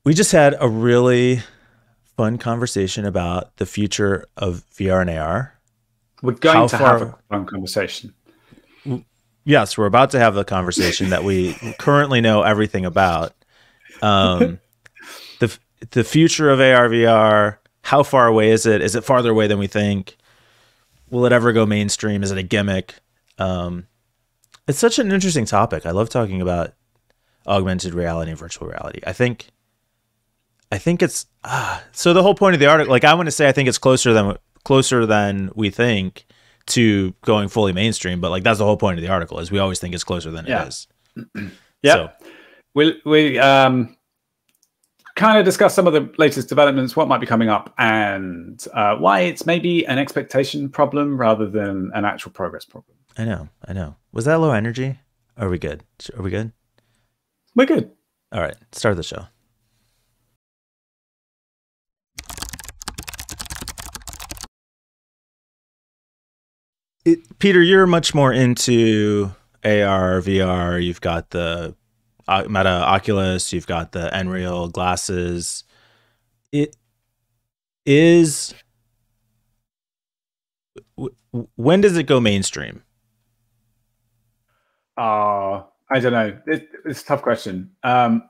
We just had a really fun conversation about the future of VR and AR. We're going How to have a far? fun conversation. Yes, we're about to have the conversation that we currently know everything about. Um, the the future of AR VR. How far away is it? Is it farther away than we think? Will it ever go mainstream? Is it a gimmick? Um, it's such an interesting topic. I love talking about augmented reality and virtual reality. I think it's so the whole point of the article. Like I want to say, I think it's closer than we think to going fully mainstream. But like that's the whole point of the article is we always think it's closer than it Yeah. is. So Yeah. We kind of discuss some of the latest developments, what might be coming up, and why it's maybe an expectation problem rather than an actual progress problem. I know. Was that low energy? Are we good? Are we good? We're good. All right, start the show. Peter, you're much more into AR, VR. You've got the Meta Oculus. You've got the Nreal glasses. It is. When does it go mainstream? I don't know. It's a tough question. Yeah.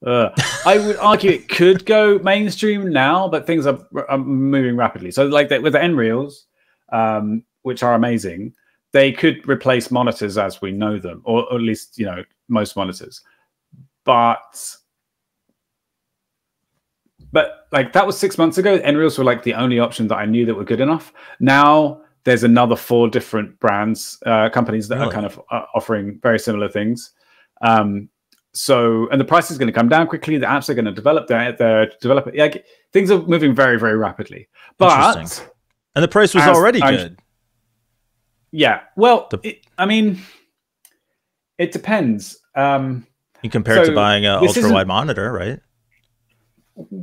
I would argue it could go mainstream now, but things are moving rapidly. So, like with the Nreals, which are amazing, they could replace monitors as we know them, or at least most monitors. But like that was 6 months ago. Nreals were like the only option that I knew that were good enough. Now there's another 4 different brands, companies that are kind of offering very similar things. So, and the price is going to come down quickly. The apps are going to develop. They're developing. Like, things are moving very, very rapidly. But and the price was already good. Yeah. Well, I mean, it depends. You compare it to buying an ultra wide monitor, right?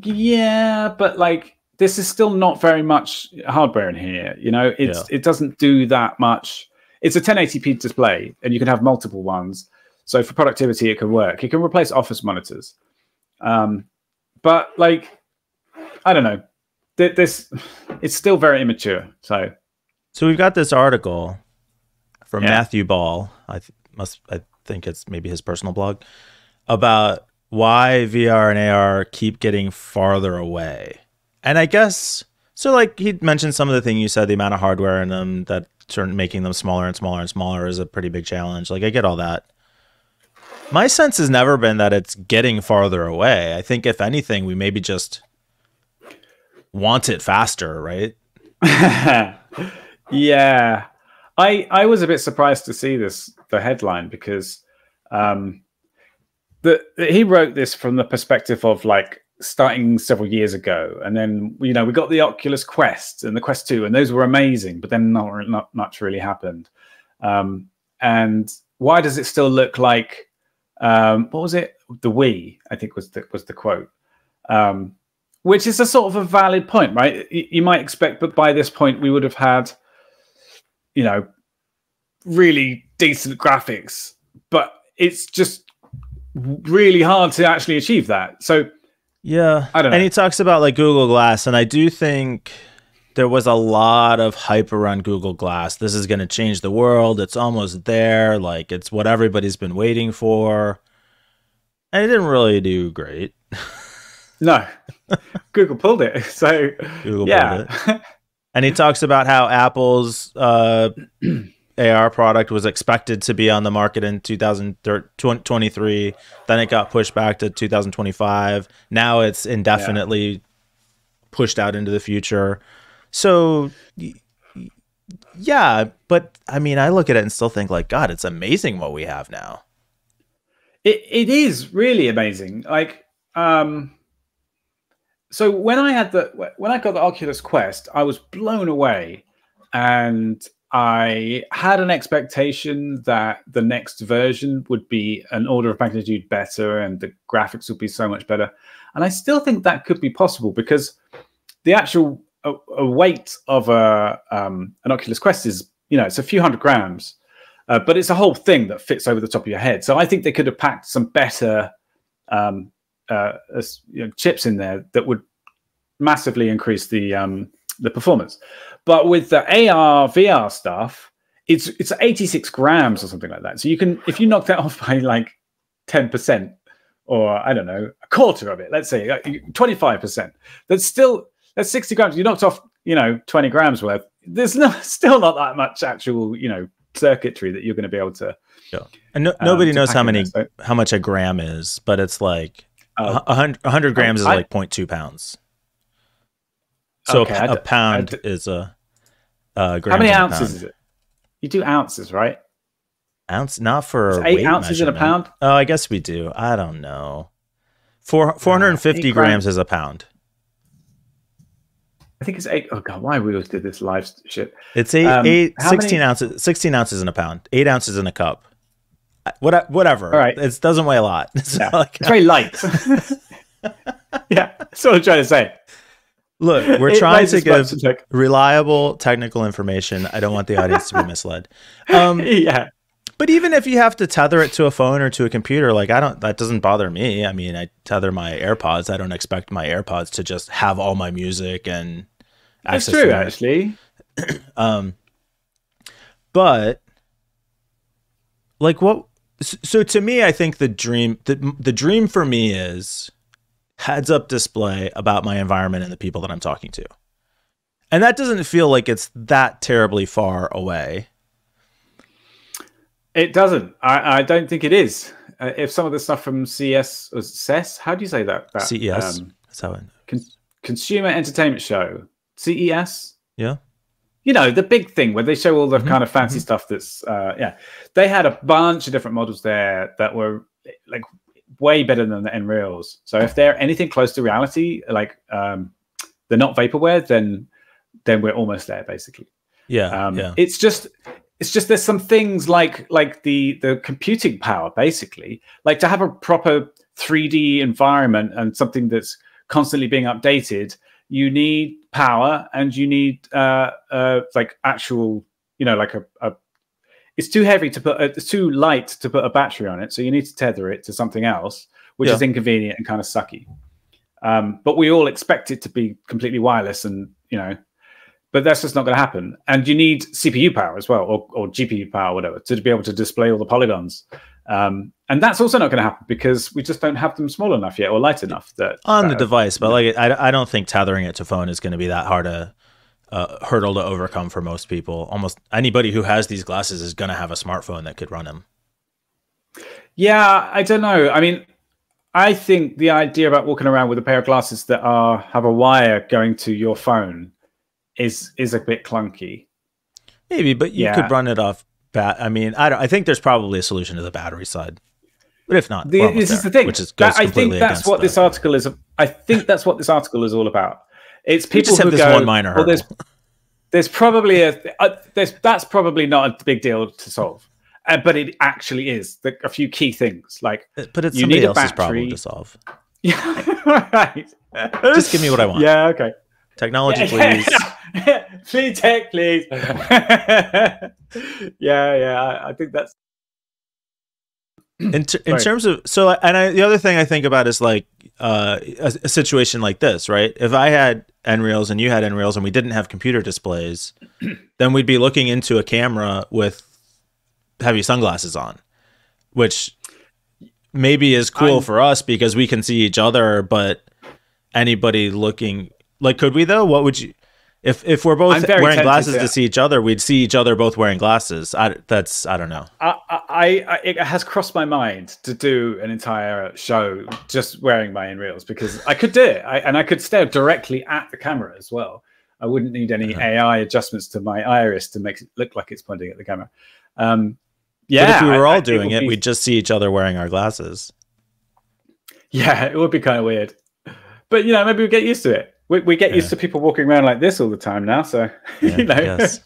Yeah, but like this is still not very much hardware in here. It doesn't do that much. It's a 1080p display, and you can have multiple ones. So for productivity, it can work. It can replace office monitors. But like, I don't know. It's still very immature. So we've got this article from Matthew Ball. I think it's maybe his personal blog about why VR and AR keep getting farther away. And I guess so. Like he mentioned some of the thing you said, the amount of hardware in them that making them smaller and smaller and smaller is a pretty big challenge. Like I get all that. My sense has never been that it's getting farther away. I think if anything, we maybe just want it faster, right? Yeah. I was a bit surprised to see the headline, because he wrote this from the perspective of like starting several years ago, and then we got the Oculus Quest and the Quest 2, and those were amazing, but then not much really happened. And why does it still look like what was it? The Wii, I think was the quote. Which is a sort of a valid point, right? You might expect, but by this point we would have had, really decent graphics, but it's just really hard to actually achieve that. So yeah, I don't know. And he talks about like Google Glass, and I do think there was a lot of hype around Google Glass. This is going to change the world. It's almost there. Like it's what everybody's been waiting for. And it didn't really do great. No, Google pulled it. So Google pulled it. And he talks about how Apple's AR product was expected to be on the market in 2023. Then it got pushed back to 2025. Now it's indefinitely pushed out into the future. So, yeah, but I mean, I look at it and still think like, God, it's amazing what we have now. It is really amazing. Like, so when I got the Oculus Quest, I was blown away, and I had an expectation that the next version would be an order of magnitude better, and the graphics would be so much better. And I still think that could be possible, because the actual weight of an Oculus Quest is, it's a few hundred grams. but it's a whole thing that fits over the top of your head. So I think they could have packed some better chips in there that would massively increase the performance. But with the AR VR stuff, it's 86 grams or something like that. So you can, if you knock that off by like 10%, or I don't know, a quarter of it, let's say 25%, that's 60 grams. You knocked off, 20 grams worth. There's still not that much actual, circuitry that you're going to be able to. Yeah. And nobody knows how much a gram is, but it's like 100 grams is like 0.2 pounds. So okay, a pound is a gram. How many ounces is it? You do ounces, right? Ounce, not for 8 ounces in a pound. Oh, I guess we do. I don't know. 450 grams is a pound. I think it's 8. Oh god, why we always do this live shit? It's 16 ounces. 16 ounces in a pound. 8 ounces in a cup. Whatever. All right. It doesn't weigh a lot. It's very light. Yeah, that's what I'm trying to say. Look, we're trying to give reliable technical information. I don't want the audience to be misled. Yeah. But even if you have to tether it to a phone or to a computer, like that doesn't bother me. I mean, I tether my AirPods. I don't expect my AirPods to just have all my music and access. That's true, actually. But like what? So to me, I think the dream for me is heads-up display about my environment and the people that I'm talking to. And that doesn't feel like it's that terribly far away. It doesn't. I don't think it is. If some of the stuff from CES or CES, how do you say that? CES? That's how Consumer Entertainment Show. CES? Yeah. The big thing where they show all the kind of fancy stuff that's, They had a bunch of different models there that were like way better than the Nreals. So if they're anything close to reality, like they're not vaporware, then we're almost there, basically. Yeah. It's just there's some things like the computing power, basically, like to have a proper 3D environment and something that's constantly being updated. You need power, and you need like actual, like a. It's too heavy to put. It's too light to put a battery on it, so you need to tether it to something else, which is inconvenient and kind of sucky. But we all expect it to be completely wireless, and but that's just not going to happen. And you need CPU power as well, or GPU power, or whatever, to be able to display all the polygons. And that's also not going to happen because we just don't have them small enough yet or light enough on the device. But like, I don't think tethering it to phone is going to be that hard a hurdle to overcome for most people. Almost anybody who has these glasses is going to have a smartphone that could run them. Yeah, I don't know. I mean, I think the idea about walking around with a pair of glasses that have a wire going to your phone is a bit clunky. Maybe, but you could run it off. I mean, I think there's probably a solution to the battery side. But if not, this is the thing. I think that's what this article is. I think that's what this article is all about. It's people who go, one minor hurdle. There's probably that's probably not a big deal to solve, but it actually is. A few key things like, but it's somebody else's problem to solve. Yeah, right. Just give me what I want. Yeah, okay. Technology, please. Please, tech, please. Yeah. I think that's. In terms of the other thing I think about is like a situation like this, right? If I had Nreals and you had Nreals and we didn't have computer displays, then we'd be looking into a camera with heavy sunglasses on, which maybe is cool for us because we can see each other, but anybody looking like, could we though? What would you? If we're both wearing glasses to see each other, we'd see each other both wearing glasses. I don't know. It has crossed my mind to do an entire show just wearing my Nreals because I could do it, and I could stare directly at the camera as well. I wouldn't need any AI adjustments to my iris to make it look like it's pointing at the camera. But if we were all doing it, we'd just see each other wearing our glasses. Yeah, it would be kind of weird, but maybe we get used to it. We get used to people walking around like this all the time now, so Yes.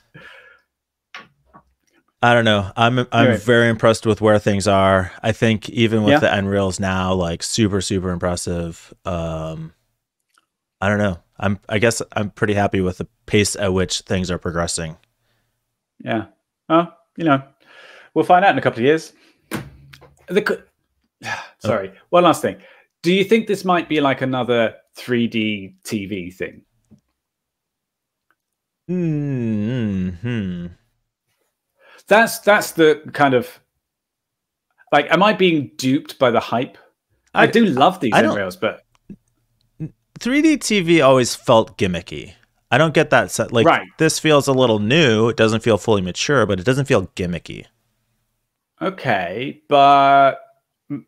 I don't know. I'm very impressed with where things are. I think even with the Nreals now, like super impressive. I don't know. I guess I'm pretty happy with the pace at which things are progressing. Yeah. Well, We'll find out in a couple of years. Sorry, one last thing. Do you think this might be like another 3D TV thing? That's the kind of like, am I being duped by the hype? I do love these Nrails, but 3D TV always felt gimmicky. I don't get that set. Like, this feels a little new. It doesn't feel fully mature, but it doesn't feel gimmicky. Okay, but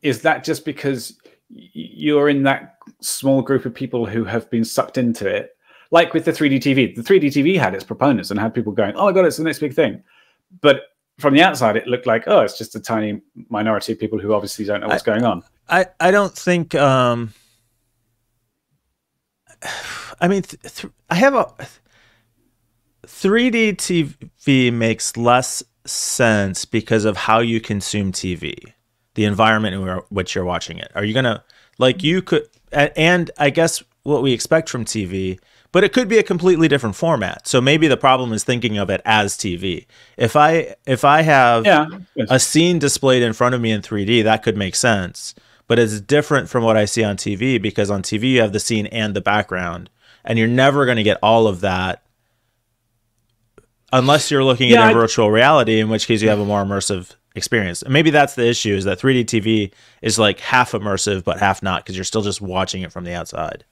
is that just because you're in that small group of people who have been sucked into it? Like with the 3D TV. The 3D TV had its proponents and had people going, oh my God, it's the next big thing. But from the outside, it looked like, oh, it's just a tiny minority of people who obviously don't know what's going on. I don't think... I mean, I have a 3D TV makes less sense because of how you consume TV, the environment in which you're watching it. Are you gonna like you could, and I guess what we expect from TV, but it could be a completely different format. So maybe the problem is thinking of it as TV. If I have a scene displayed in front of me in 3D, that could make sense. But it's different from what I see on TV, because on TV you have the scene and the background, and you're never going to get all of that unless you're looking at virtual reality, in which case you have a more immersive experience. And maybe that's the issue, is that 3D TV is like half immersive but half not, because you're still just watching it from the outside.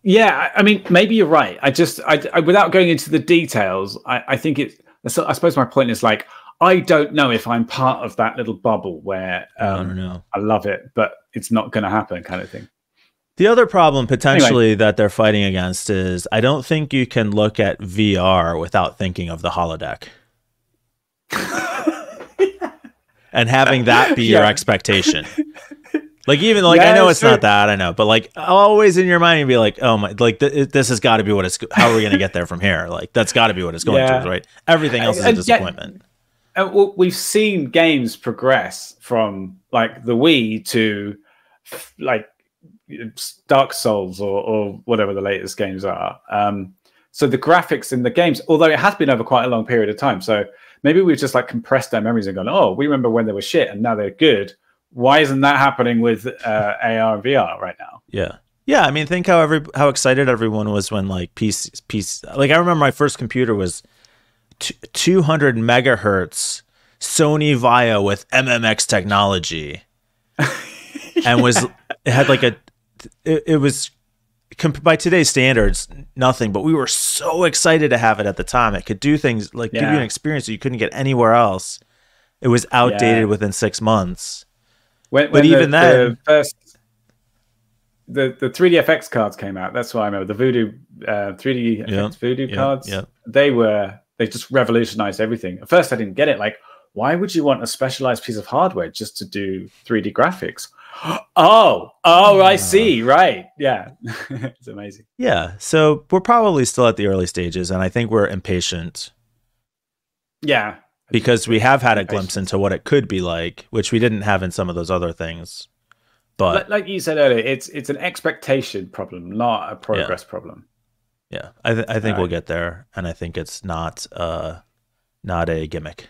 Yeah, I mean, maybe you're right. I without going into the details, I think it's. I suppose my point is, like, I don't know if I'm part of that little bubble where I don't know. I love it, but it's not going to happen, kind of thing. The other problem potentially that they're fighting against is, I don't think you can look at VR without thinking of the holodeck. And having that be your expectation. Like, even like, I know it's not that, I know, but like always in your mind you'd be like, oh my, like this has got to be what it's, how are we going to get there from here? Like, that's got to be what it's going to, right? Everything else is a disappointment. Well, we've seen games progress from like the Wii to like Dark Souls or whatever the latest games are. So the graphics in the games, although it has been over quite a long period of time, so maybe we've just like compressed our memories and gone, oh, we remember when they were shit and now they're good. Why isn't that happening with AR and VR right now? Yeah. I mean, think how excited everyone was when like PC. Like, I remember my first computer was 200 megahertz Sony Vaio with MMX technology, and it had like it was by today's standards nothing, but we were so excited to have it at the time. It could do things like give you an experience that you couldn't get anywhere else. It was outdated within 6 months. But even then, the 3DFX cards came out. That's what I remember. The Voodoo 3DFX Voodoo cards. They just revolutionized everything. At first, I didn't get it. Like, why would you want a specialized piece of hardware just to do 3D graphics? Oh, I see. Right. Yeah. It's amazing. Yeah. So we're probably still at the early stages, and I think we're impatient. Yeah. Because we have had a glimpse into what it could be like, which we didn't have in some of those other things. But like you said earlier, it's an expectation problem, not a progress problem. Yeah, I think we'll get there, and I think it's not a gimmick.